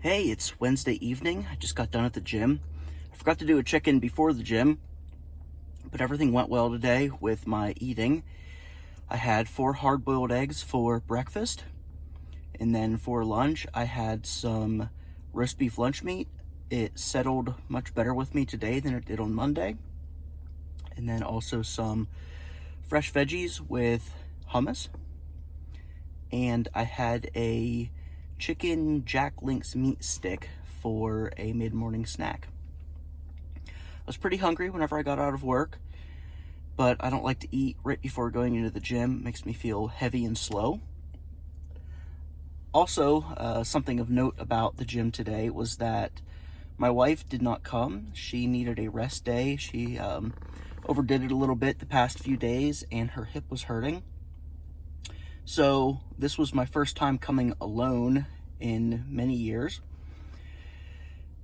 Hey, it's Wednesday evening. I just got done at the gym. I forgot to do a check-in before the gym, but everything went well today with my eating. I had 4 hard-boiled eggs for breakfast, and then for lunch, I had some roast beef lunch meat. It settled much better with me today than it did on Monday. And then also some fresh veggies with hummus. And I had a chicken Jack Link's meat stick for a mid-morning snack. I was pretty hungry whenever I got out of work, but I don't like to eat right before going into the gym. It makes me feel heavy and slow. Also, something of note about the gym today was that my wife did not come. She needed a rest day. She overdid it a little bit the past few days, and her hip was hurting. So this was my first time coming alone in many years.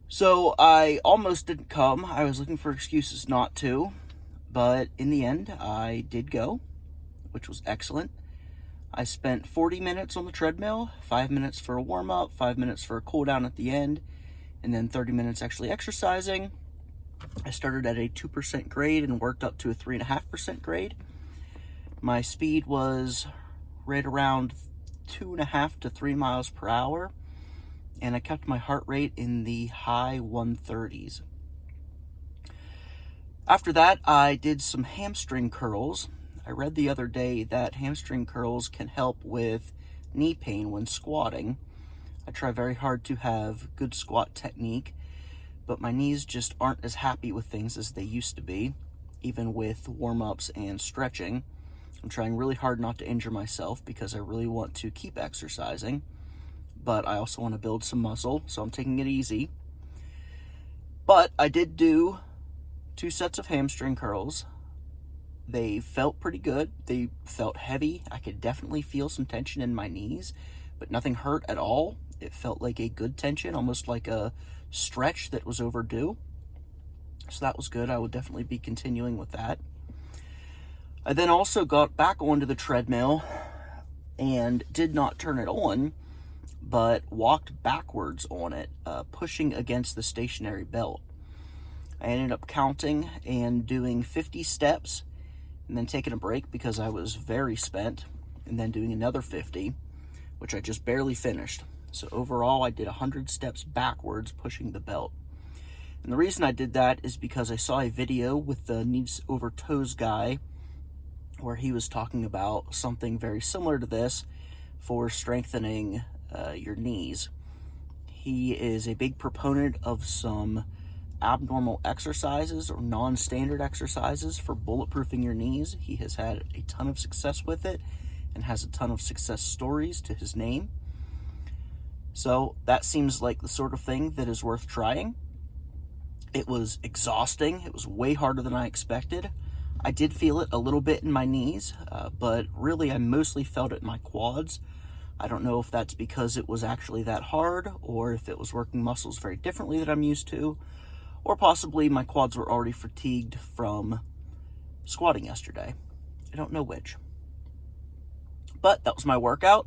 So I almost didn't come. I was looking for excuses not to, but in the end, I did go, which was excellent. I spent 40 minutes on the treadmill, 5 minutes for a warm-up, 5 minutes for a cool-down at the end, and then 30 minutes actually exercising. I started at a 2% grade and worked up to a 3.5% grade. My speed was right around 2.5 to 3 miles per hour, and I kept my heart rate in the high 130s. After that, I did some hamstring curls. I read the other day that hamstring curls can help with knee pain when squatting. I try very hard to have good squat technique, but my knees just aren't as happy with things as they used to be, even with warm-ups and stretching. I'm trying really hard not to injure myself because I really want to keep exercising, but I also want to build some muscle, so I'm taking it easy. But I did do 2 sets of hamstring curls. They felt pretty good. They felt heavy. I could definitely feel some tension in my knees, but nothing hurt at all. It felt like a good tension, almost like a stretch that was overdue. So that was good. I would definitely be continuing with that. I then also got back onto the treadmill and did not turn it on, but walked backwards on it, pushing against the stationary belt. I ended up counting and doing 50 steps and then taking a break because I was very spent, and then doing another 50, which I just barely finished. So overall, I did 100 steps backwards pushing the belt. And the reason I did that is because I saw a video with the knees over toes guy where he was talking about something very similar to this for strengthening your knees. He is a big proponent of some abnormal exercises or non-standard exercises for bulletproofing your knees. He has had a ton of success with it and has a ton of success stories to his name. So that seems like the sort of thing that is worth trying. It was exhausting. It was way harder than I expected. I did feel it a little bit in my knees, but really I mostly felt it in my quads. I don't know if that's because it was actually that hard, or if it was working muscles very differently that I'm used to, or possibly my quads were already fatigued from squatting yesterday. I don't know which. But that was my workout.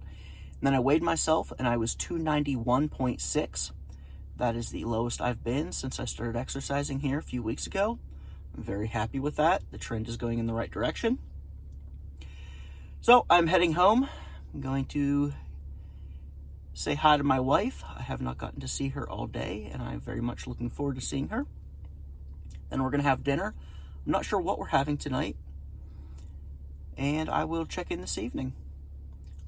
And then I weighed myself and I was 291.6. That is the lowest I've been since I started exercising here a few weeks ago. I'm very happy with that. The trend is going in the right direction. So I'm heading home. I'm going to say hi to my wife. I have not gotten to see her all day, and I'm very much looking forward to seeing her. Then we're going to have dinner. I'm not sure what we're having tonight, and I will check in this evening.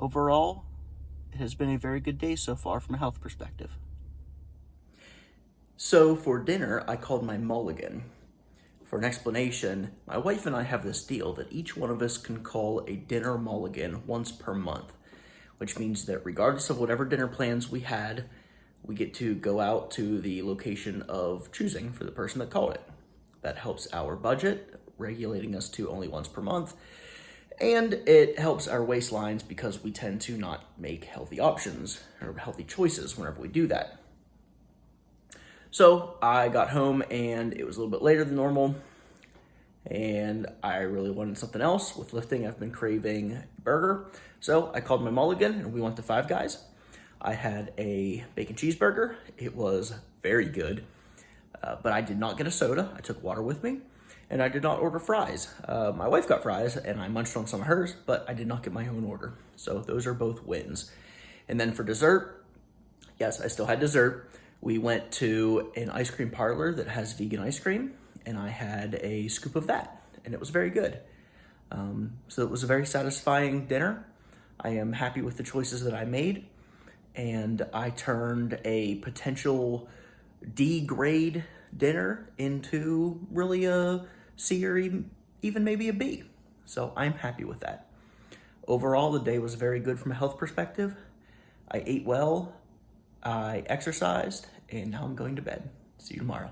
Overall, it has been a very good day so far from a health perspective. So for dinner, I called my mulligan. For an explanation, my wife and I have this deal that each one of us can call a dinner mulligan once per month, which means that regardless of whatever dinner plans we had, we get to go out to the location of choosing for the person that called it. That helps our budget, regulating us to only once per month, and it helps our waistlines because we tend to not make healthy options or healthy choices whenever we do that. So I got home and it was a little bit later than normal, and I really wanted something else. With lifting, I've been craving a burger. So I called my mulligan and we went to Five Guys. I had a bacon cheeseburger. It was very good, but I did not get a soda. I took water with me, and I did not order fries. My wife got fries, and I munched on some of hers, but I did not get my own order. So those are both wins. And then for dessert, yes, I still had dessert. We went to an ice cream parlor that has vegan ice cream, and I had a scoop of that, and it was very good. So it was a very satisfying dinner. I am happy with the choices that I made, and I turned a potential D grade dinner into really a C or even maybe a B. So I'm happy with that. Overall, the day was very good from a health perspective. I ate well, I exercised, and now I'm going to bed. See you tomorrow.